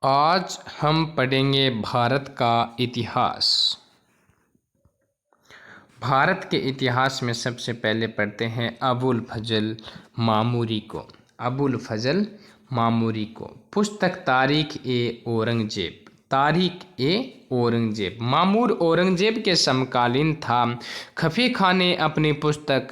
आज हम पढ़ेंगे भारत का इतिहास। भारत के इतिहास में सबसे पहले पढ़ते हैं अबुल फजल मामूरी को। अबुल फजल मामूरी को। पुस्तक तारीख ए औरंगजेब। तारीख ए औरंगजेब। मामूर औरंगजेब के समकालीन था। खफी खान ने अपनी पुस्तक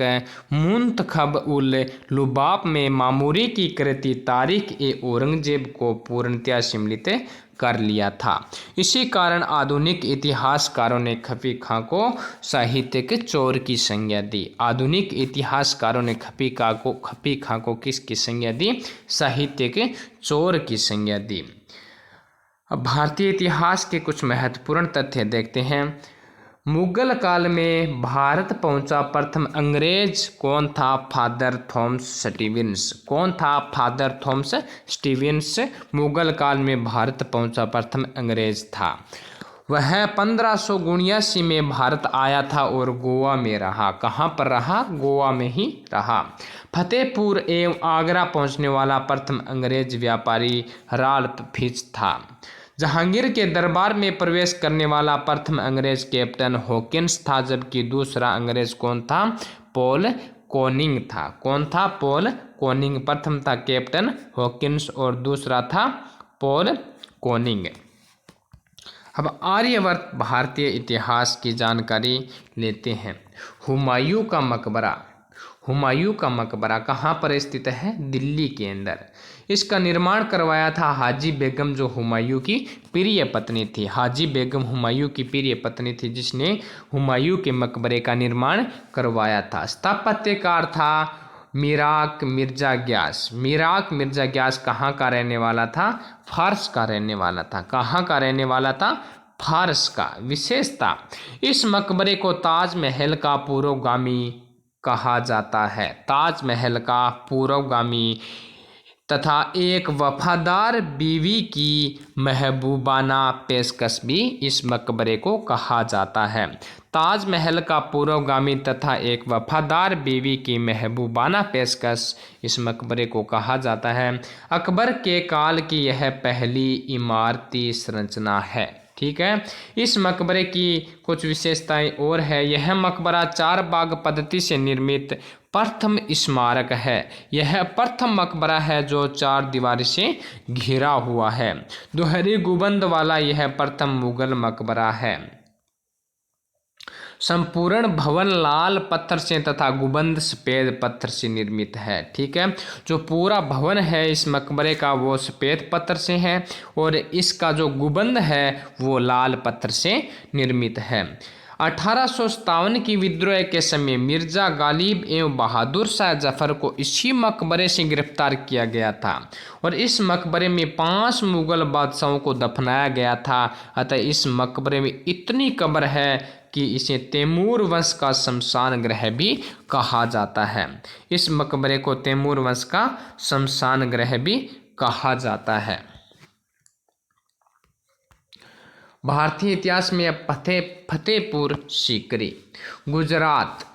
मुंतखब उल लुबाब में मामूरी की कृति तारीख ए औरंगजेब को पूर्णतया सम्मिलित कर लिया था। इसी कारण आधुनिक इतिहासकारों ने खफी खां को साहित्यिक चोर की संज्ञा दी। आधुनिक इतिहासकारों ने खफी खां को किसकी संज्ञा दी? साहित्यिक चोर की संज्ञा दी। अब भारतीय इतिहास के कुछ महत्वपूर्ण तथ्य देखते हैं। मुगल काल में भारत पहुंचा प्रथम अंग्रेज कौन था? Father Thomas Stevens. कौन था? फादर थॉमस स्टीवेंस मुगल काल में भारत पहुंचा प्रथम अंग्रेज था। वह 1579 में भारत आया था और गोवा में रहा। कहाँ पर रहा? गोवा में ही रहा। फतेहपुर एवं आगरा पहुंचने वाला प्रथम अंग्रेज व्यापारी राल्फ फिच था। जहांगीर के दरबार में प्रवेश करने वाला प्रथम अंग्रेज कैप्टन हॉकिंस था, जबकि दूसरा अंग्रेज कौन था? पॉल कॉनिंग था। कौन था? पॉल कॉनिंग। प्रथम था कैप्टन हॉकिंस और दूसरा था पॉल कॉनिंग। अब आर्यवर्त भारतीय इतिहास की जानकारी लेते हैं। हुमायूं का मकबरा। हुमायूं का मकबरा कहाँ पर स्थित है? दिल्ली के अंदर। इसका निर्माण करवाया था हाजी बेगम, जो हुमायूं की प्रिय पत्नी थी। हाजी बेगम हुमायूं की प्रिय पत्नी थी, जिसने हुमायूं के मकबरे का निर्माण करवाया था। स्थापत्यकार था मीराक मिर्जा ग्यास। मीराक मिर्जा ग्यास कहाँ का रहने वाला था? फारस का रहने वाला था। कहाँ का रहने वाला था? फारस का। विशेषता, इस मकबरे को ताजमहल का पूर्वगामी कहा जाता है। ताजमहल का पूर्वगामी तथा एक वफादार बीवी की महबूबाना पेशकश भी इस मकबरे को कहा जाता है। ताजमहल का पूर्वगामी तथा एक वफादार बीवी की महबूबाना पेशकश इस मकबरे को कहा जाता है। अकबर के काल की यह पहली इमारती संरचना है। ठीक है। इस मकबरे की कुछ विशेषताएं और है। यह मकबरा 4 बाग पद्धति से निर्मित प्रथम स्मारक है। यह प्रथम मकबरा है जो 4 दीवार से घिरा हुआ है। दोहरी गुंबद वाला यह प्रथम मुगल मकबरा है। संपूर्ण भवन लाल पत्थर से तथा गुंबद सफेद पत्थर से निर्मित है। ठीक है। जो पूरा भवन है इस मकबरे का वो सफेद पत्थर से है और इसका जो गुंबद है वो लाल पत्थर से निर्मित है। 1857 की विद्रोह के समय मिर्जा गालिब एवं बहादुर शाह जफर को इसी मकबरे से गिरफ्तार किया गया था और इस मकबरे में 5 मुगल बादशाहों को दफनाया गया था। अतः इस मकबरे में इतनी कब्र है कि इसे तैमूर वंश का शमशान गृह भी कहा जाता है। इस मकबरे को तैमूर वंश का शमशान गृह भी कहा जाता है। भारतीय इतिहास में फतेहपुर सीकरी। गुजरात।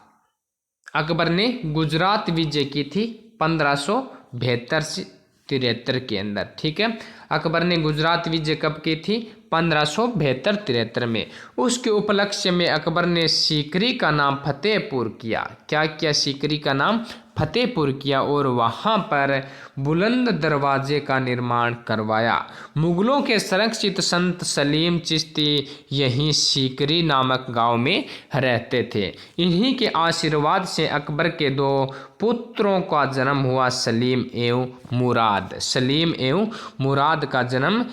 अकबर ने गुजरात विजय की थी 1572 से 73 के अंदर। ठीक है। अकबर ने गुजरात विजय कब की थी? 1572-73 में। उसके उपलक्ष्य में अकबर ने सीकरी का नाम फतेहपुर किया। क्या किया? सीकरी का नाम फतेहपुर किया और वहां पर बुलंद दरवाजे का निर्माण करवाया। मुगलों के संरक्षित संत सलीम चिश्ती यहीं सीकरी नामक गांव में रहते थे। इन्हीं के आशीर्वाद से अकबर के 2 पुत्रों का जन्म हुआ, सलीम एवं मुराद। सलीम एवं मुराद का जन्म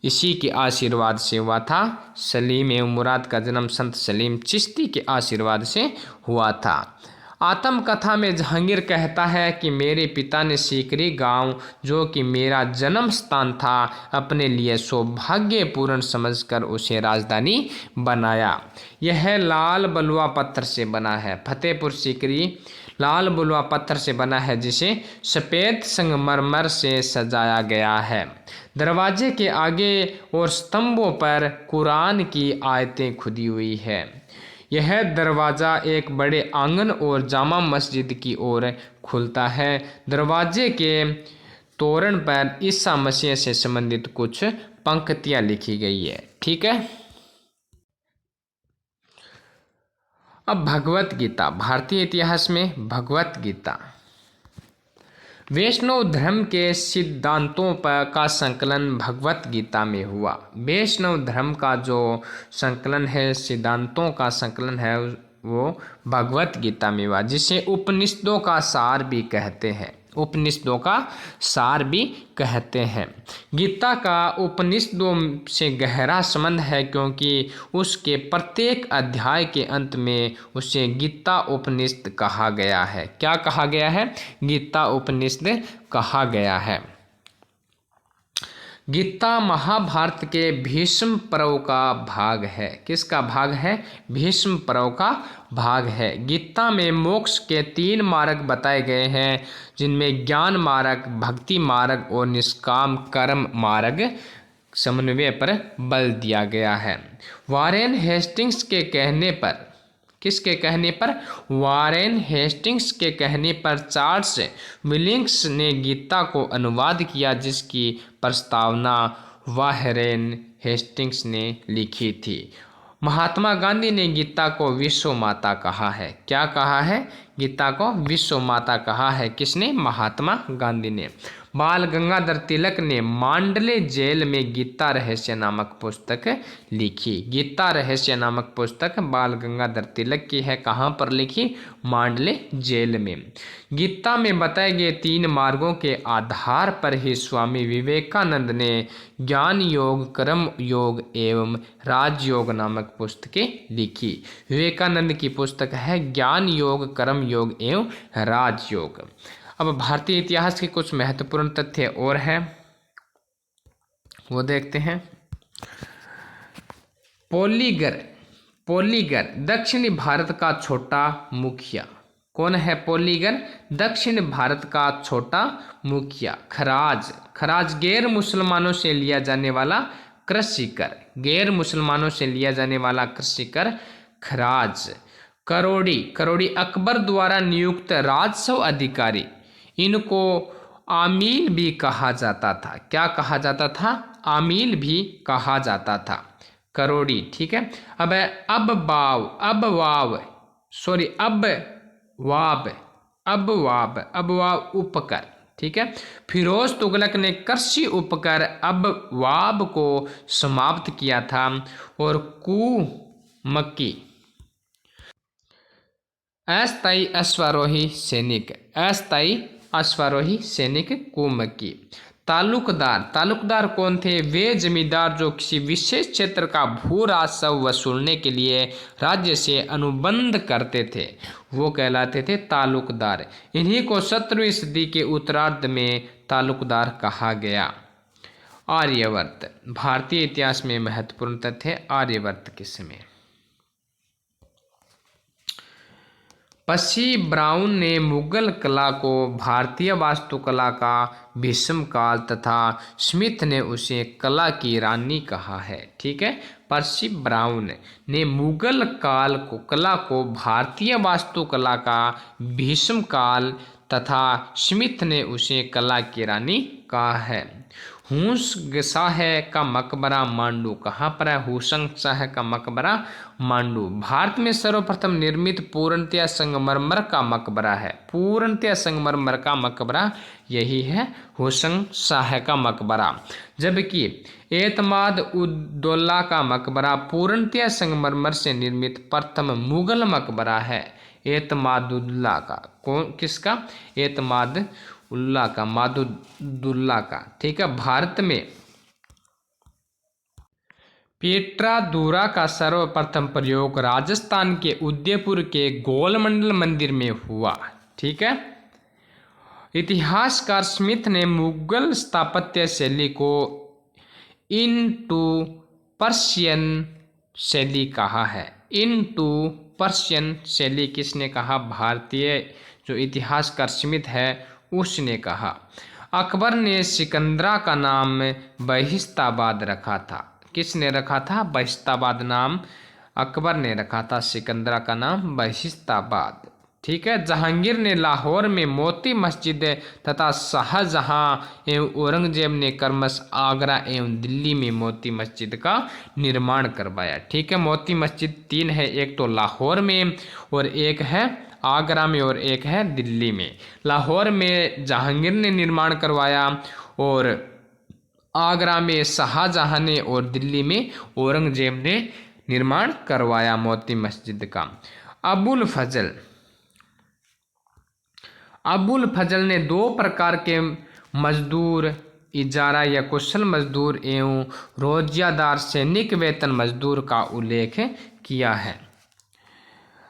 इसी के आशीर्वाद से हुआ था। सलीम एवं मुराद का जन्म संत सलीम चिश्ती के आशीर्वाद से हुआ था। आत्मकथा में जहांगीर कहता है कि मेरे पिता ने सीकरी गांव, जो कि मेरा जन्म स्थान था, अपने लिए सौभाग्यपूर्ण समझकर उसे राजधानी बनाया। यह लाल बलुआ पत्थर से बना है। फतेहपुर सीकरी लाल बलुआ पत्थर से बना है, जिसे सफ़ेद संगमरमर से सजाया गया है। दरवाजे के आगे और स्तंभों पर कुरान की आयतें खुदी हुई है। यह दरवाज़ा एक बड़े आंगन और जामा मस्जिद की ओर खुलता है। दरवाजे के तोरण पर ईसा मसीह से संबंधित कुछ पंक्तियां लिखी गई है। ठीक है। अब भगवत गीता, भारतीय इतिहास में भगवत गीता वैष्णव धर्म के सिद्धांतों पर का संकलन भगवत गीता में हुआ। वैष्णव धर्म का जो संकलन है, सिद्धांतों का संकलन है, वो भगवत गीता में हुआ, जिसे उपनिषदों का सार भी कहते हैं। उपनिषदों का सार भी कहते हैं। गीता का उपनिषदों से गहरा संबंध है, क्योंकि उसके प्रत्येक अध्याय के अंत में उसे गीता उपनिषद कहा गया है। क्या कहा गया है? गीता उपनिषद कहा गया है। गीता महाभारत के भीष्म पर्व का भाग है। किसका भाग है? भीष्म पर्व का भाग है। गीता में मोक्ष के 3 मार्ग बताए गए हैं, जिनमें ज्ञान मार्ग, भक्ति मार्ग और निष्काम कर्म मार्ग समन्वय पर बल दिया गया है। वॉरेन हेस्टिंग्स के कहने पर, किसके कहने पर? वॉरेन हेस्टिंग्स के कहने पर चार्ल्स विलियम्स ने गीता को अनुवाद किया, जिसकी प्रस्तावना वॉरेन हेस्टिंग्स ने लिखी थी। महात्मा गांधी ने गीता को विश्व माता कहा है। क्या कहा है? गीता को विश्व माता कहा है। किसने? महात्मा गांधी ने। बाल गंगाधर तिलक ने मांडले जेल में गीता रहस्य नामक पुस्तक लिखी। गीता रहस्य नामक पुस्तक बाल गंगाधर तिलक की है। कहाँ पर लिखी? मांडले जेल में। गीता में बताए गए 3 मार्गों के आधार पर ही स्वामी विवेकानंद ने ज्ञान योग, कर्म योग एवं राजयोग नामक पुस्तकें लिखी। विवेकानंद की पुस्तक है ज्ञान योग, कर्म योग एवं राजयोग। अब भारतीय इतिहास के कुछ महत्वपूर्ण तथ्य और हैं, वो देखते हैं। पोलीगर दक्षिणी भारत का छोटा मुखिया। कौन है पोलीगर? दक्षिण भारत का छोटा मुखिया। खराज गैर मुसलमानों से लिया जाने वाला कृषि कर। गैर मुसलमानों से लिया जाने वाला कृषि कर खराज। करोड़ी अकबर द्वारा नियुक्त राजस्व अधिकारी। इनको आमील भी कहा जाता था। क्या कहा जाता था? आमील भी कहा जाता था। करोड़ी। ठीक है। अब वाब उपकर। ठीक है। फिरोज तुगलक ने कृषि उपकर अबवाब को समाप्त किया था। और कुमक्की अस्थायी अश्वारोही सैनिक कुमक्की। तालुकदार कौन थे? वे जमींदार जो किसी विशेष क्षेत्र का भू राजस्व वसूलने के लिए राज्य से अनुबंध करते थे, वो कहलाते थे तालुकदार। इन्हीं को 17वीं सदी के उत्तरार्ध में तालुकदार कहा गया। आर्यवर्त, भारतीय इतिहास में महत्वपूर्ण तथ्य। आर्यवर्त के समय पसी ब्राउन ने मुगल कला को भारतीय वास्तुकला का भीष्म काल तथा स्मिथ ने उसे कला की रानी कहा है। ठीक है। पर्सी ब्राउन ने मुगल कला को भारतीय वास्तुकला का भीष्म काल तथा स्मिथ ने उसे कला की रानी कहा है। हुसंग शाह का मकबरा मांडू कहाँ पर है? हुसंग शाह का मकबरा मांडू। भारत में सर्वप्रथम निर्मित पूर्णतया संगमरमर का मकबरा है। पूर्णतया संगमरमर का मकबरा यही है, हुसंग शाह का मकबरा। जबकि एतमाद उद्दौला का मकबरा पूर्णतया संगमरमर से निर्मित प्रथम मुगल मकबरा है। एतमादुल्ला का, कौन किसका? एतमादुल्ला का, मादुद्दुल्ला का। ठीक है। भारत में पेट्रादुरा का सर्वप्रथम प्रयोग राजस्थान के उदयपुर के गोलमंडल मंदिर में हुआ। ठीक है। इतिहासकार स्मिथ ने मुगल स्थापत्य शैली को इनटू पर्शियन शैली कहा है। इनटू पर्शियन शैली किसने कहा? भारतीय जो इतिहासकार स्मिथ है उसने कहा। अकबर ने सिकंदरा का नाम बहिस्ताबाद रखा था। किसने रखा था? बहिस्ताबाद नाम अकबर ने रखा था। सिकंदरा का नाम बहिस्ताबाद। ठीक है। जहांगीर ने लाहौर में मोती मस्जिद तथा शाहजहां एवं औरंगजेब ने क्रमश आगरा एवं दिल्ली में मोती मस्जिद का निर्माण करवाया। ठीक है, मोती मस्जिद 3 है, एक तो लाहौर में और एक है आगरा में और एक है दिल्ली में। लाहौर में जहांगीर ने निर्माण करवाया और आगरा में शाहजहां ने और दिल्ली में औरंगजेब ने निर्माण करवाया मोती मस्जिद का। अबुल फजल ने 2 प्रकार के मजदूर, इजारा या कुशल मजदूर एवं रोजियादार सैनिक वेतन मजदूर का उल्लेख किया है।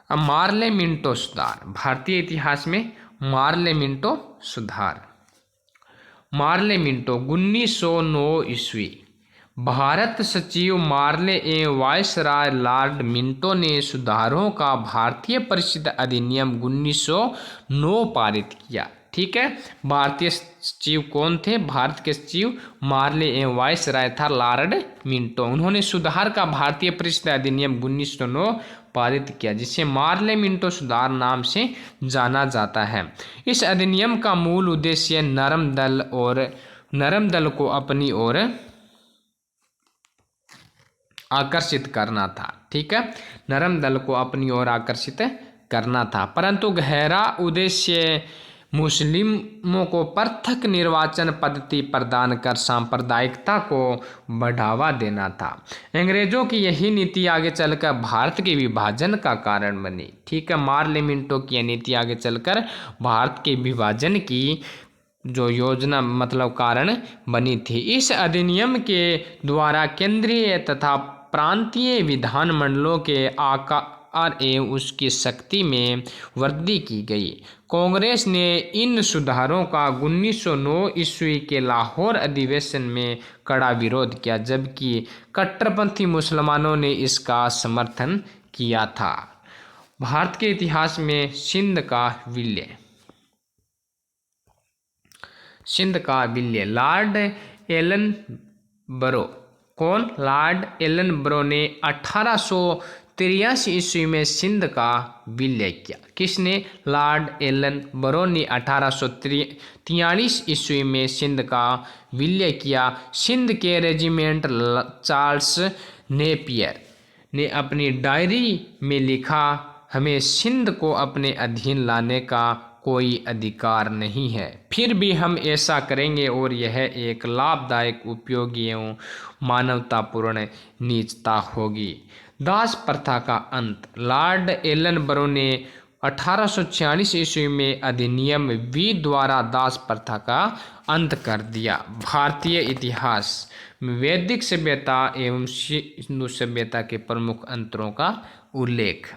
अब मार्ले मिंटो सुधार, भारतीय इतिहास में मार्ले मिंटो सुधार। मार्ले मिंटो 1909 ईस्वी। भारत सचिव मार्ले एवं वायसराय लॉर्ड मिंटो ने सुधारों का भारतीय परिषद अधिनियम 1909 पारित किया। ठीक है, भारतीय सचिव कौन थे? भारत के सचिव मार्ले एवं वायसराय था लॉर्ड मिंटो। उन्होंने सुधार का भारतीय परिषद अधिनियम 1909 पारित किया, जिसे मार्ले मिंटो सुधार नाम से जाना जाता है। इस अधिनियम का मूल उद्देश्य नरम दल को अपनी ओर आकर्षित करना था। ठीक है, नरम दल को अपनी ओर आकर्षित करना था, परंतु गहरा उद्देश्य मुस्लिमों को पृथक निर्वाचन पद्धति प्रदान कर सांप्रदायिकता को बढ़ावा देना था। अंग्रेजों की यही नीति आगे चलकर भारत के विभाजन का कारण बनी। ठीक है, मार्ले मिंटो की यह नीति आगे चलकर भारत के विभाजन की जो योजना मतलब कारण बनी थी। इस अधिनियम के द्वारा केंद्रीय तथा प्रांतीय विधानमंडलों के आकार एवं उसकी शक्ति में वृद्धि की गई। कांग्रेस ने इन सुधारों का 1909 ईस्वी के लाहौर अधिवेशन में कड़ा विरोध किया, जबकि कट्टरपंथी मुसलमानों ने इसका समर्थन किया था। भारत के इतिहास में सिंध का विलय। लॉर्ड एलन बरो। कौन? लॉर्ड एलन बरो ने 1883 ईस्वी में सिंध का विलय किया। किसने? लॉर्ड एलन बरो ने 1843 ईस्वी में सिंध का विलय किया। सिंध के रेजिमेंट चार्ल्स नेपियर ने अपनी डायरी में लिखा, हमें सिंध को अपने अधीन लाने का कोई अधिकार नहीं है, फिर भी हम ऐसा करेंगे और यह एक लाभदायक, उपयोगी एवं मानवतापूर्ण नीचता होगी। दास प्रथा का अंत। लॉर्ड एलन बरो ने 1846 ईस्वी में अधिनियम 20 द्वारा दास प्रथा का अंत कर दिया। भारतीय इतिहास में वैदिक सभ्यता एवं सिंधु सभ्यता के प्रमुख अंतरों का उल्लेख।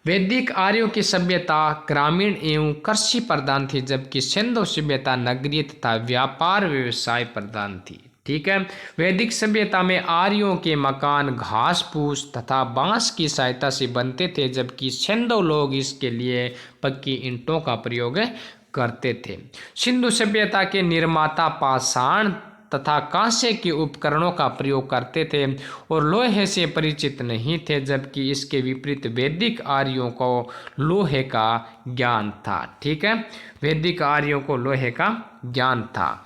वैदिक आर्यों की सभ्यता ग्रामीण एवं कृषि प्रधान थी, जबकि सिंधु सभ्यता नगरीय तथा व्यापार व्यवसाय प्रधान थी। ठीक है, वैदिक सभ्यता में आर्यों के मकान घास फूस तथा बांस की सहायता से बनते थे, जबकि सिंधु लोग इसके लिए पक्की ईंटों का प्रयोग करते थे। सिंधु सभ्यता के निर्माता पाषाण तथा कांसे के उपकरणों का प्रयोग करते थे और लोहे से परिचित नहीं थे, जबकि इसके विपरीत वैदिक आर्यों को लोहे का ज्ञान था। ठीक है, वैदिक आर्यों को लोहे का ज्ञान था।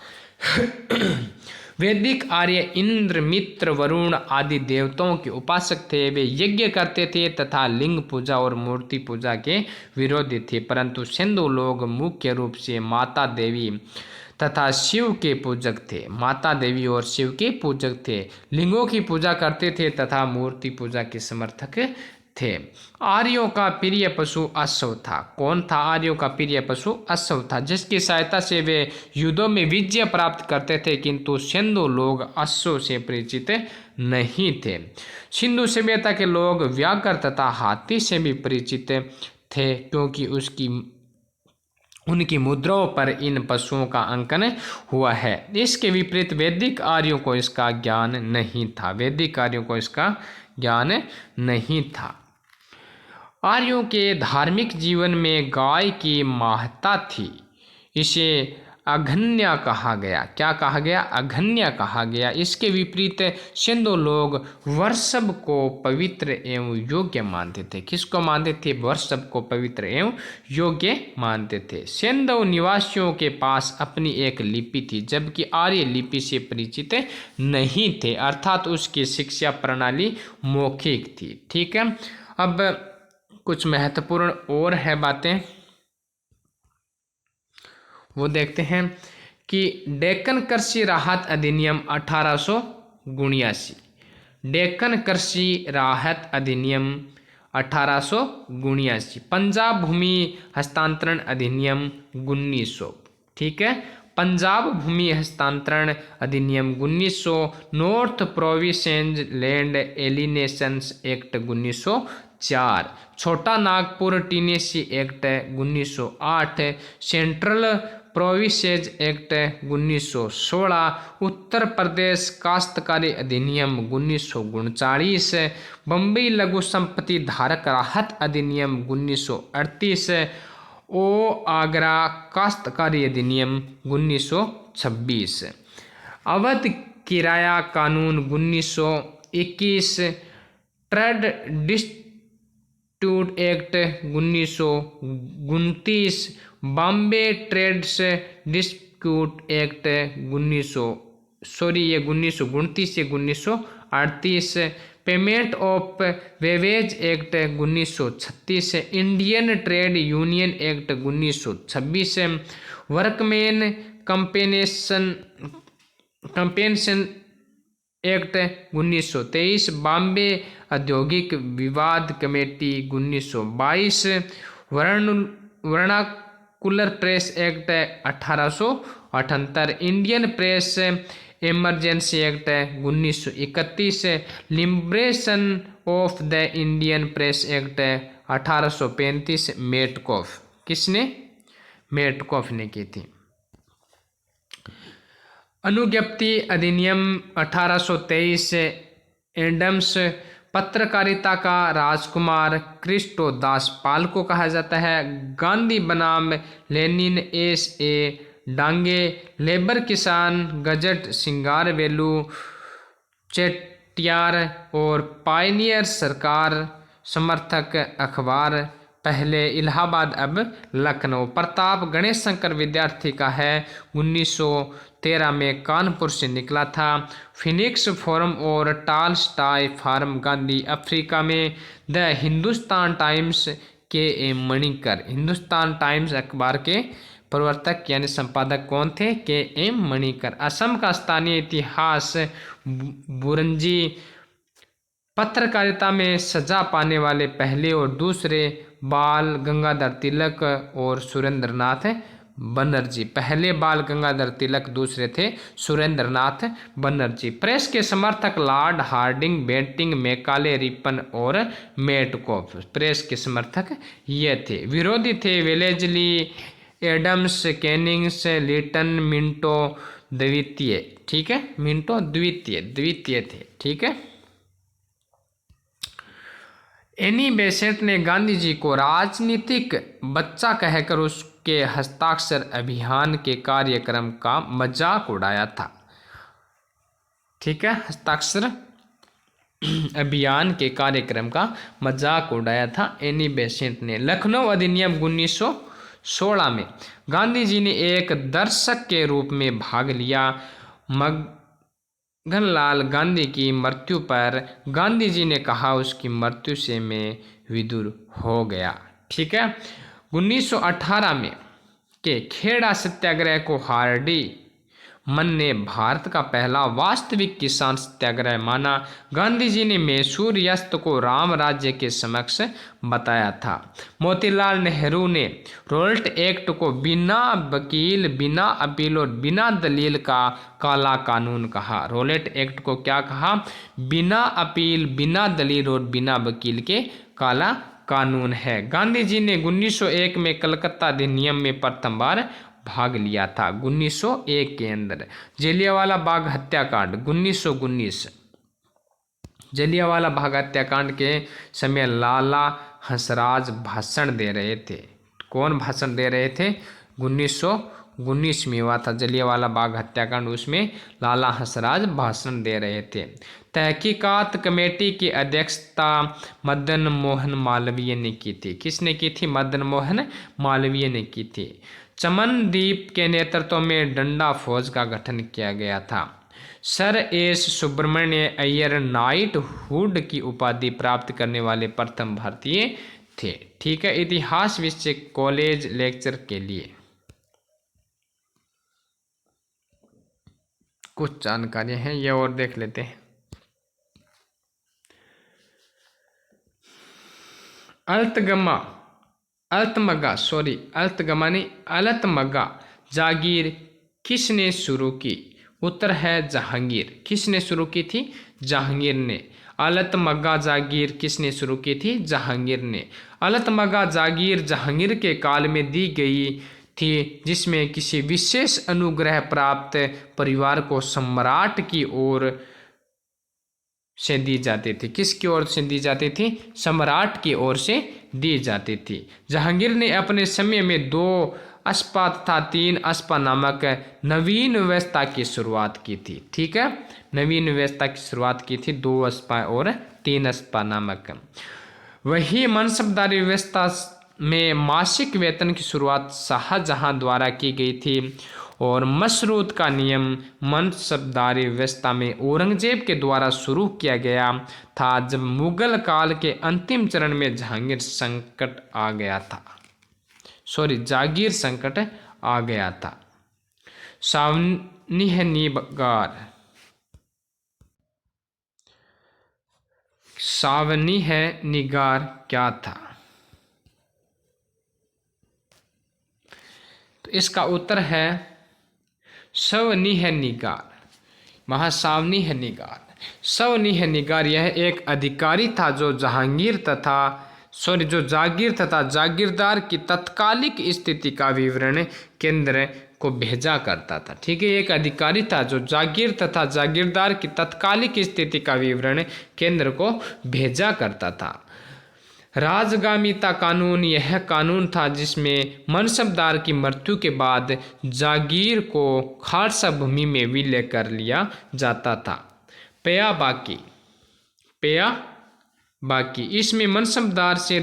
वैदिक आर्य इंद्र, मित्र, वरुण आदि देवताओं के उपासक थे। वे यज्ञ करते थे तथा लिंग पूजा और मूर्ति पूजा के विरोधी थे, परंतु सिंधु लोग मुख्य रूप से माता देवी तथा शिव के पूजक थे। माता देवी और शिव के पूजक थे, लिंगों की पूजा करते थे तथा मूर्ति पूजा के समर्थक थे। आर्यों का प्रिय पशु अश्व था। कौन था? आर्यों का प्रिय पशु अश्व था, जिसकी सहायता से वे युद्धों में विजय प्राप्त करते थे, किंतु सिंधु लोग अश्व से परिचित नहीं थे। सिंधु सभ्यता के लोग व्याघ्र तथा हाथी से भी परिचित थे, क्योंकि उनकी मुद्राओं पर इन पशुओं का अंकन हुआ है। इसके विपरीत वैदिक आर्यों को इसका ज्ञान नहीं था। वैदिक आर्यों को इसका ज्ञान नहीं था। आर्यों के धार्मिक जीवन में गाय की महत्ता थी। इसे अघन्य कहा गया। क्या कहा गया? अघन्य कहा गया। इसके विपरीत सिंधु लोग वर्षभ को पवित्र एवं योग्य मानते थे। किसको मानते थे? वर्षभ को पवित्र एवं योग्य मानते थे। सिंधु निवासियों के पास अपनी एक लिपि थी, जबकि आर्य लिपि से परिचित नहीं थे, अर्थात उसकी शिक्षा प्रणाली मौखिक थी। ठीक है, अब कुछ महत्वपूर्ण और है बातें, वो देखते हैं कि डेक्कन कृषि राहत अधिनियम 1879, डेक्कन कृषि राहत अधिनियम 1879, पंजाब भूमि हस्तांतरण अधिनियम 1900। ठीक है, पंजाब भूमि हस्तांतरण अधिनियम 1900, नॉर्थ प्रोविंसेस लैंड एलिनेशंस एक्ट 1904, छोटा Nagpur Tennessee act 1908, central provinces act 1916, Uttar Pradesh काश्तकारी अधिनियम 1939, बम्बई लघु संपत्ति धारक राहत अधिनियम 1938, ओ आगरा काश्तकारी अधिनियम 1926, अवध किराया कानून 1921, trade dispute act 1929, Bombay trades dispute act 1929 से 1938, payment of wages act 1936, Indian trade union act 1926, workman compensation act 1923, Bombay औद्योगिक विवाद committee 1922, vernacular press act 1878, Indian press emergency act 1931, liberation of the Indian press act 1835, Metcalfe. किसने? Metcalfe ने की थी। अनुज्ञप्ति अधिनियम 1823, Adams पत्रकारिता का राजकुमार क्रिस्टो दास पाल को कहा जाता है। गांधी बनाम लेनिन एस.ए. डांगे, लेबर किसान गजट सिंगारवेलु चेट्टियार और पायनियर सरकार समर्थक अखबार, पहले इलाहाबाद अब लखनऊ। प्रताप गणेश शंकर विद्यार्थी का है, 1913 में कानपुर से निकला था। फिनिक्स फोरम और टालस्टॉय फार्म गांधी, अफ्रीका में। द हिंदुस्तान टाइम्स के एम मणिकर, हिंदुस्तान टाइम्स अखबार के प्रवर्तक यानी संपादक कौन थे? के एम मणिकर। असम का स्थानीय इतिहास बुरंजी, पत्रकारिता में सजा पाने वाले पहले और दूसरे बाल गंगाधर तिलक और सुरेंद्रनाथ बनर्जी। पहले बाल गंगाधर तिलक, दूसरे थे सुरेंद्रनाथ बनर्जी। प्रेस के समर्थक lord Hardinge, Bentinck, Macaulay, Ripon और मेटकॉफ, प्रेस के समर्थक ये थे। विरोधी थे Wellesley, Adams, Cannings, Lytton, Minto द्वितीय। ठीक है, मिंटो द्वितीय थे। ठीक है, एनी बेसेंट ने गांधी जी को राजनीतिक बच्चा कहकर उसके हस्ताक्षर अभियान के कार्यक्रम का मजाक उड़ाया था। ठीक है, हस्ताक्षर अभियान के कार्यक्रम का मजाक उड़ाया था एनी बेसेंट ने। लखनऊ अधिनियम 1916 में गांधी जी ने एक दर्शक के रूप में भाग लिया। मगनलाल गांधी की मृत्यु पर गांधी जी ने कहा, उसकी मृत्यु से मैं विदुर हो गया। ठीक है, 1918 में के खेड़ा सत्याग्रह को हार्डी मन ने भारत का पहला वास्तविक किसान सत्याग्रह माना। गांधी जी ने मैसूर यस्त को राम राज्य के समक्ष बताया था। मोतीलाल नेहरू ने रोल्ट एक्ट को बिना वकील, बिना अपील और बिना दलील का काला कानून कहा। रोल्ट एक्ट को क्या कहा? बिना अपील, बिना दलील और बिना वकील के काला कानून है। गांधी जी ने 1901 में कलकत्ता अधिनियम में प्रथम बार भाग लिया था। 1901 के अंदर जलियांवाला बाग हत्याकांड 1919, जलियांवाला बाग हत्याकांड के समय लाला हंसराज भाषण दे रहे थे। कौन भाषण दे रहे थे? 19 में हुआ था जलियांवाला बाग हत्याकांड। उसमें लाला हंसराज भाषण दे रहे थे। तहकीकात कमेटी की अध्यक्षता मदन मोहन मालवीय ने की थी। किसने की थी? मदन मोहन मालवीय ने की थी। चमनदीप के नेतृत्व में डंडा फौज का गठन किया गया था। Sir S Subramania Iyer knighthood की उपाधि प्राप्त करने वाले प्रथम भारतीय थे। ठीक है, इतिहास विषय कॉलेज लेक्चर के लिए कुछ जानकारियां हैं, ये और देख लेते हैं। अलतमगा जागीर किसने शुरू की? उत्तर है जहांगीर। किसने शुरू की थी? जहांगीर ने। अलतमगा जागीर किसने शुरू की थी? जहांगीर ने। अलतमगा जागीर जहांगीर के काल में दी गई थी, जिसमें किसी विशेष अनुग्रह प्राप्त परिवार को सम्राट की ओर से दी जाती थी। किसकी ओर से दी जाती थी? सम्राट की ओर से दी जाती थी। जहांगीर ने अपने समय में 2 अस्पा तथा 3 अस्पा नामक नवीन व्यवस्था की शुरुआत की थी। ठीक है, नवीन व्यवस्था की शुरुआत की थी 2 अस्पा और 3 अस्पा नामक। वही मनसबदारी व्यवस्था में मासिक वेतन की शुरुआत शाहजहां द्वारा की गई थी और मशरूत का नियम मनसबदारी व्यवस्था में औरंगजेब के द्वारा शुरू किया गया था, जब मुगल काल के अंतिम चरण में जागीर संकट आ गया था। सावनिह निगार क्या था? तो इसका उत्तर है सवनिह निगार। महासावनिह निगार। सवनिह निगार यह एक अधिकारी था जो जागीर तथा जागीरदार की तत्कालिक स्थिति का विवरण केंद्र को भेजा करता था। ठीक है, एक अधिकारी था जो जागीर तथा जागीरदार की तत्कालिक स्थिति का विवरण केंद्र को भेजा करता था। राजगामिता कानून यह कानून था जिसमें मनसबदार की मृत्यु के बाद जागीर को खालसा भूमि में विलय कर लिया जाता था। पेया बाकी इसमें मनसबदार से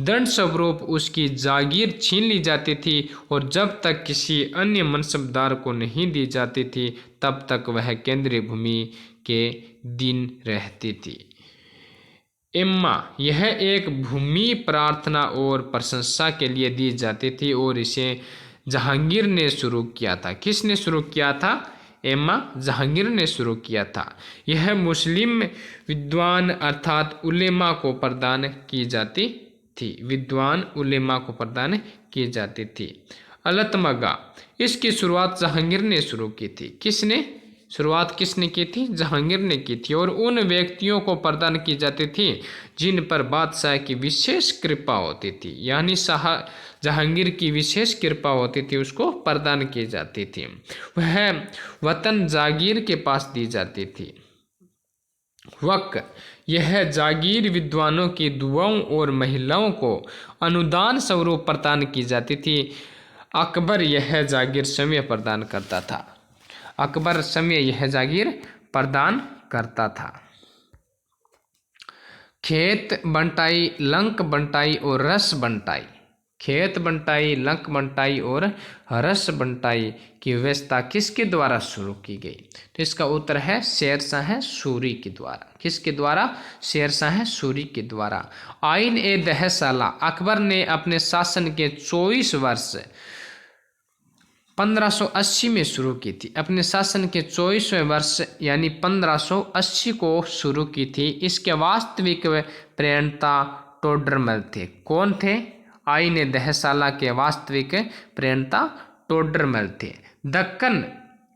दंड स्वरूप उसकी जागीर छीन ली जाती थी और जब तक किसी अन्य मनसबदार को नहीं दी जाती थी तब तक वह केंद्रीय भूमि के दिन रहती थी। एम्मा यह एक भूमि प्रार्थना और प्रशंसा के लिए दी जाती थी और इसे जहांगीर ने शुरू किया था। किसने शुरू किया था? एम्मा जहांगीर ने शुरू किया था। यह मुस्लिम विद्वान अर्थात उलेमा को प्रदान की जाती थी। अलतमगा इसकी शुरुआत जहांगीर ने शुरू की थी। किसने की थी? जहांगीर ने की थी और उन व्यक्तियों को प्रदान की जाती थी जिन पर बादशाह की विशेष कृपा होती थी, यानी जहांगीर की विशेष कृपा होती थी उसको प्रदान की जाती थी। वह वतन जागीर के पास दी जाती थी। वक्फ यह जागीर विद्वानों की दुआओं और महिलाओं को अनुदान स्वरूप प्रदान की जाती थी। अकबर यह जागीर समय प्रदान करता था। यह जागीर प्रदान करता था। खेत बंटाई, लंक बंटाई और रस बंटाई। खेत बंटाई, लंक बंटाई और रस बंटाई की व्यवस्था किसके द्वारा शुरू की गई? तो इसका उत्तर है शेरशाह सूरी के द्वारा। किसके द्वारा? शेरशाह सूरी के द्वारा। आइन ए दहसाला अकबर ने अपने शासन के 24 वर्ष 1580 में शुरू की थी। अपने शासन के 24वें वर्ष यानी 1580 को शुरू की थी। इसके वास्तविक प्रणेता टोडरमल थे। कौन थे? आइन दहसाला के वास्तविक प्रणेता टोडरमल थे। दक्कन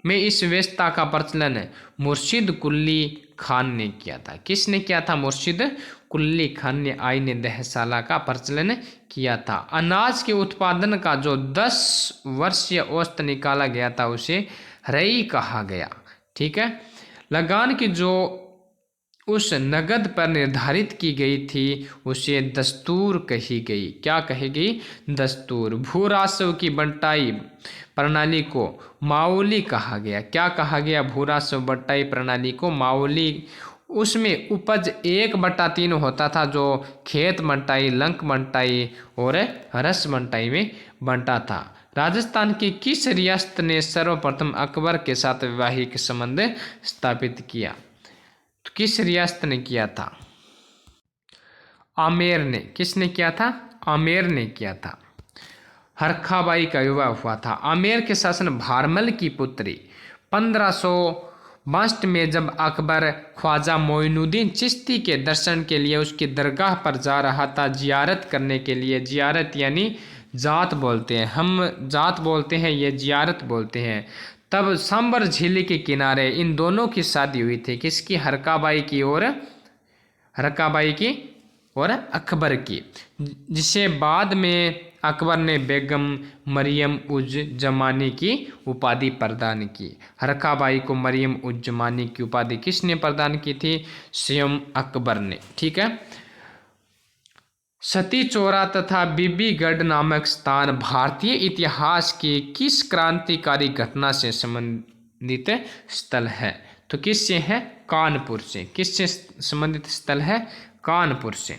में इस व्यवस्था का प्रचलन मुर्शिद कुली खान ने किया था। किसने किया था? मुर्शिद कुली खान ने आइन दहसाला का प्रचलन किया था। अनाज के उत्पादन का जो 10 वर्षीय औसत निकाला गया था उसे रई कहा गया। ठीक है, लगान की जो उस नगद पर निर्धारित की गई थी उसे दस्तूर कही गई। क्या कही गई? दस्तूर। भू राजस्व की बंटाई प्रणाली को माओली कहा गया। क्या कहा गया? भूराजस्व बंटाई प्रणाली को माओली। उसमें उपज 1/3 होता था जो खेत बंटाई, लंक बंटाई और रस बंटाई में बंटा था। राजस्थान की किस रियासत ने सर्वप्रथम अकबर के साथ वैवाहिक संबंध स्थापित किया? तो किस रियासत ने किया था? आमेर ने। किसने किया था? आमेर ने किया था। हरखाबाई का विवाह हुआ था। आमेर के शासन भारमल की पुत्री 1562 में जब अकबर ख्वाजा मोइनुद्दीन चिश्ती के दर्शन के लिए उसकी दरगाह पर जा रहा था, जियारत करने के लिए, जियारत यानी जात बोलते हैं, हम जात बोलते हैं, ये जियारत बोलते हैं, तब सांबर झील के किनारे इन दोनों की शादी हुई थी। किसकी? हरकाबाई की और अकबर की, जिसे बाद में अकबर ने बेगम मरियम उज जमानी की उपाधि प्रदान की। हरकाबाई को मरियम उज जमानी की उपाधि किसने प्रदान की थी? स्वयं अकबर ने। ठीक है। सती चौरा तथा बीबीगढ़ नामक स्थान भारतीय इतिहास की किस क्रांतिकारी घटना से संबंधित स्थल है? तो किससे है? कानपुर से। किससे संबंधित स्थल है? कानपुर से।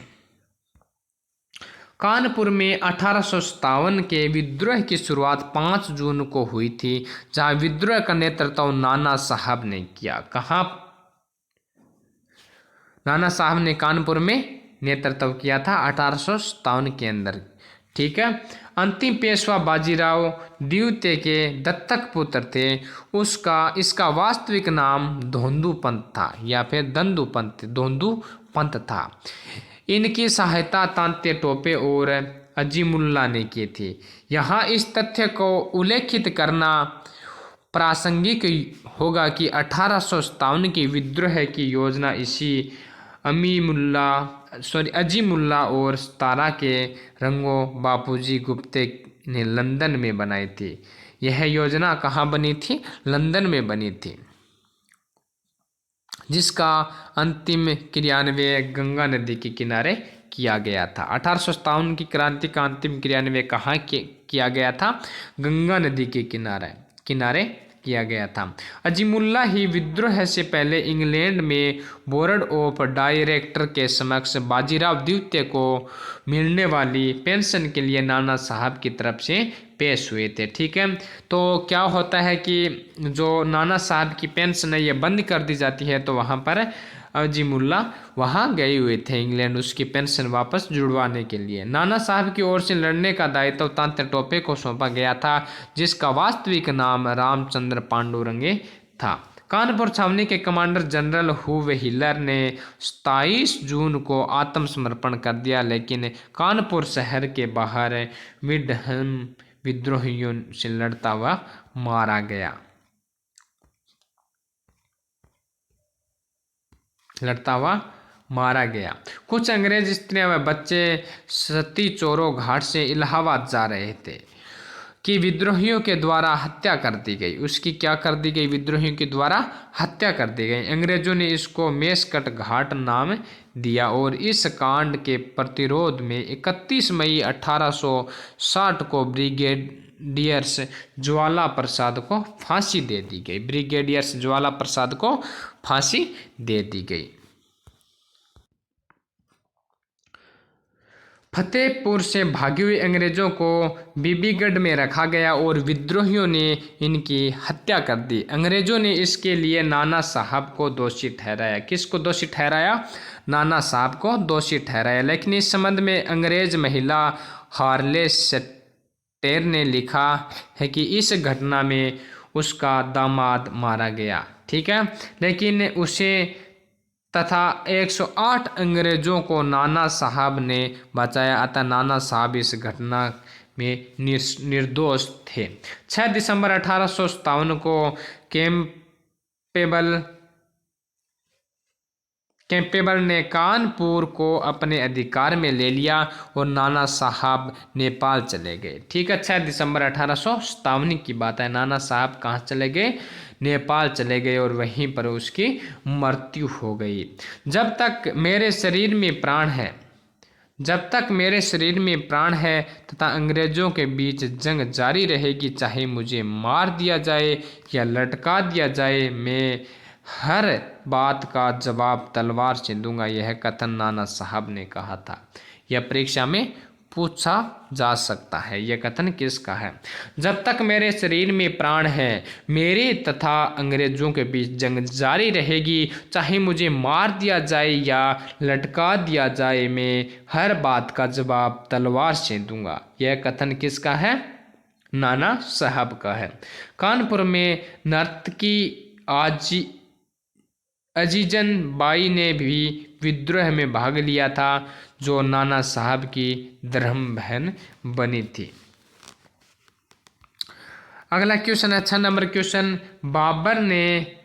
कानपुर में 1857 के विद्रोह की शुरुआत 5 जून को हुई थी, जहां विद्रोह का नेतृत्व नाना साहब ने किया। कहाँ? नाना साहब ने कानपुर में नेतृत्व किया था 1857 के अंदर। ठीक है। अंतिम पेशवा बाजीराव द्वितीय के दत्तक पुत्र थे। इसका वास्तविक नाम धोंदू पंत था या फिर धोंदू पंत था। इनकी सहायता तांत्या टोपे और अजीमुल्ला ने की थी। यहाँ इस तथ्य को उल्लेखित करना प्रासंगिक होगा कि 1857 की विद्रोह की योजना इसी अजीमुल्ला और तारा के रंगों बापूजी गुप्ते ने लंदन में बनाई थी। यह योजना कहाँ बनी थी? लंदन में बनी थी, जिसका अंतिम क्रियान्वयन गंगा नदी के किनारे किया गया था। 1857 की क्रांति का अंतिम क्रियान्वयन कहाँ किया गया था? गंगा नदी के किनारे किया गया था। अजीमुल्ला ही विद्रोह से पहले इंग्लैंड में बोर्ड ऑफ डायरेक्टर के समक्ष बाजीराव द्वितीय को मिलने वाली पेंशन के लिए नाना साहब की तरफ से पेश हुए थे। ठीक है। तो क्या होता है कि जो नाना साहब की पेंशन है ये बंद कर दी जाती है, तो वहाँ पर अजीमुल्ला वहाँ गए हुए थे इंग्लैंड उसकी पेंशन वापस जुड़वाने के लिए। नाना साहब की ओर से लड़ने का दायित्व तांत्या टोपे को सौंपा गया था, जिसका वास्तविक नाम रामचंद्र पांडुरंगे था। कानपुर छावनी के कमांडर जनरल हुव हिलर ने 27 जून को आत्मसमर्पण कर दिया, लेकिन कानपुर शहर के बाहर विडहम विद्रोहियों से लड़ता हुआ मारा गया। कुछ अंग्रेज स्त्रियां व बच्चे सती चोरो घाट से इलाहाबाद जा रहे थे कि विद्रोहियों के द्वारा हत्या कर दी गई। उसकी क्या कर दी गई? विद्रोहियों के द्वारा हत्या कर दी गई। अंग्रेजों ने इसको मेसकट घाट नाम दिया और इस कांड के प्रतिरोध में 31 मई 1860 को ब्रिगेडियर्स ज्वाला प्रसाद को फांसी दे दी गई। ब्रिगेडियर्स ज्वाला प्रसाद को फांसी दे दी गई। फतेहपुर से भागे हुए अंग्रेजों को बीबीगढ़ में रखा गया और विद्रोहियों ने इनकी हत्या कर दी। अंग्रेजों ने इसके लिए नाना साहब को दोषी ठहराया। किसको दोषी ठहराया? नाना साहब को दोषी ठहराया। लेकिन इस संबंध में अंग्रेज महिला हार्ले स्टेर ने लिखा है कि इस घटना में उसका दामाद मारा गया। ठीक है। लेकिन उसे तथा 108 अंग्रेजों को नाना साहब ने बचाया, अतः नाना साहब इस घटना में निर्दोष थे। 6 दिसंबर 1857 को कैंपेबल ने कानपुर को अपने अधिकार में ले लिया और नाना साहब नेपाल चले गए। ठीक है। 6 दिसंबर 1857 की बात है। नाना साहब कहाँ चले गए? नेपाल चले गए और वहीं पर उसकी मृत्यु हो गई। जब तक मेरे शरीर में प्राण है, जब तक मेरे शरीर में प्राण है तथा अंग्रेजों के बीच जंग जारी रहेगी, चाहे मुझे मार दिया जाए या लटका दिया जाए, मैं हर बात का जवाब तलवार से दूंगा। यह कथन नाना साहब ने कहा था। यह परीक्षा में पूछा जा सकता है। यह कथन किसका है? जब तक मेरे शरीर में प्राण है, मेरे तथा अंग्रेजों के बीच जंग जारी रहेगी, चाहे मुझे मार दिया जाए या लटका दिया जाए, मैं हर बात का जवाब तलवार से दूंगा। यह कथन किसका है? नाना साहब का है। कानपुर में नर्तकी अजीजन बाई ने भी विद्रोह में भाग लिया था, जो नाना साहब की धर्म बहन बनी थी। अगला क्वेश्चन है 6 नंबर क्वेश्चन, बाबर ने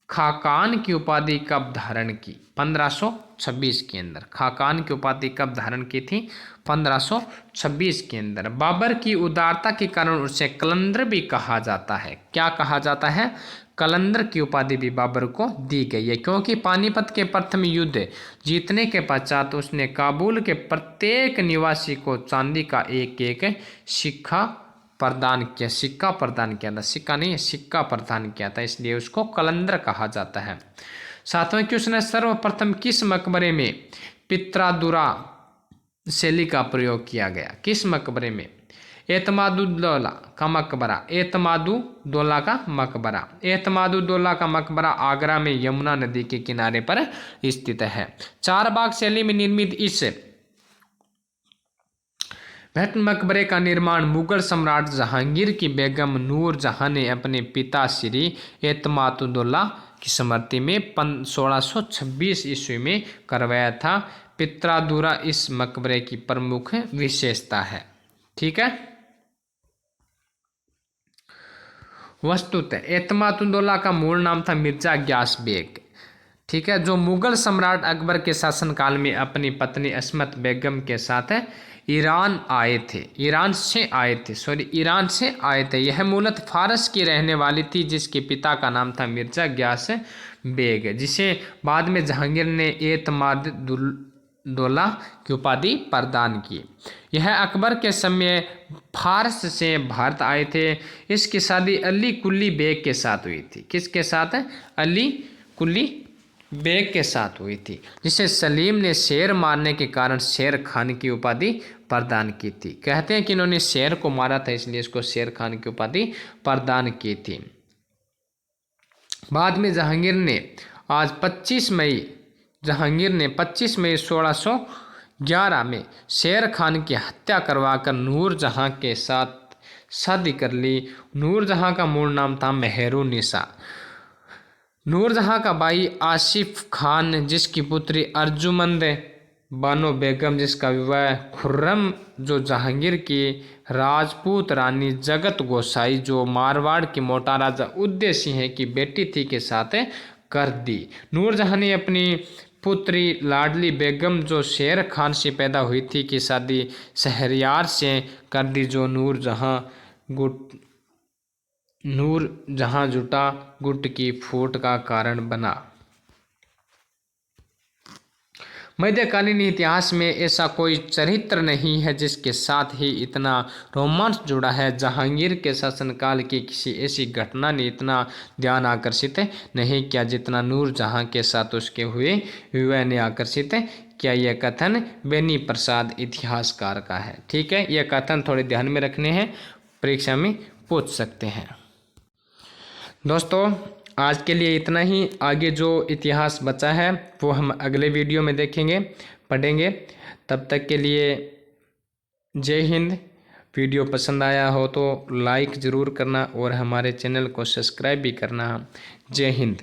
खाकान की उपाधि कब धारण की? 1526 के अंदर। खाकान की उपाधि कब धारण की थी? 1526 के अंदर। बाबर की उदारता के कारण उसे कलंदर भी कहा जाता है। क्या कहा जाता है? कलंदर की उपाधि भी बाबर को दी गई है, क्योंकि पानीपत के प्रथम युद्ध जीतने के पश्चात उसने काबुल के प्रत्येक निवासी को चांदी का एक एक सिक्का प्रदान किया। सिक्का प्रदान किया था, सिक्का नहीं, सिक्का प्रदान किया था, इसलिए उसको कलंदर कहा जाता है। 7वां क्वेश्चन है, सर्वप्रथम किस मकबरे में पित्रादुरा शैली का प्रयोग किया गया? किस मकबरे में? एतमादुद्दौला का मकबरा। एतमादुद्दौला का मकबरा। एतमादुद्दौला का मकबरा आगरा में यमुना नदी के किनारे पर स्थित है। 4 बाग शैली में निर्मित इस भट्ट मकबरे का निर्माण मुगल सम्राट जहांगीर की बेगम नूर जहां ने अपने पिता श्री एतमादुद्दौला की स्मृति में 1626 ईस्वी में करवाया था। पित्रादुरा इस मकबरे की प्रमुख विशेषता है। ठीक है। वस्तुतः एतमादुद्दौला का मूल नाम था मिर्जा ग्यास बेग। ठीक है। जो मुगल सम्राट अकबर के शासनकाल में अपनी पत्नी अस्मत बेगम के साथ ईरान से आए थे। यह मूलतः फारस की रहने वाली थी, जिसके पिता का नाम था मिर्जा ग्यास बेग, जिसे बाद में जहांगीर ने एतमादुद्दौला की उपाधि प्रदान की। यह अकबर के समय फारस से भारत आए थे। इसकी शादी अली कुली बेग के साथ हुई थी। किसके साथ? अली कुली बेग के साथ हुई थी, जिसे सलीम ने शेर मारने के कारण शेर खान की उपाधि प्रदान की थी। कहते हैं कि इन्होंने शेर को मारा था, इसलिए इसको शेर खान की उपाधि प्रदान की थी। बाद में जहांगीर ने 25 मई 1611 में शेर खान की हत्या करवाकर नूरजहां के साथ शादी कर ली। नूरजहां का मूल नाम था मेहरुन्निसा। नूरजहां का भाई आसिफ खान, जिसकी पुत्री अर्जुमंद बानो बेगम, जिसका विवाह खुर्रम जो जहांगीर की राजपूत रानी जगत गोसाई, जो मारवाड़ की मोटा राजा उदय सिंह की बेटी थी, के साथ कर दी। नूरजहां ने अपनी पुत्री लाडली बेगम, जो शेर खान से पैदा हुई थी, की शादी शहरयार से कर दी, जो नूरजहां जुटा गुट की फूट का कारण बना। मध्यकालीन इतिहास में ऐसा कोई चरित्र नहीं है जिसके साथ ही इतना रोमांच जुड़ा है। जहांगीर के शासनकाल की किसी ऐसी घटना ने इतना ध्यान आकर्षित नहीं किया जितना नूरजहां के साथ उसके हुए विवाह ने आकर्षित किया। यह कथन बेनी प्रसाद इतिहासकार का है। ठीक है। यह कथन थोड़े ध्यान में रखने हैं, परीक्षा में पूछ सकते हैं। दोस्तों, आज के लिए इतना ही। आगे जो इतिहास बचा है वो हम अगले वीडियो में देखेंगे, पढ़ेंगे। तब तक के लिए जय हिंद। वीडियो पसंद आया हो तो लाइक ज़रूर करना और हमारे चैनल को सब्सक्राइब भी करना। जय हिंद।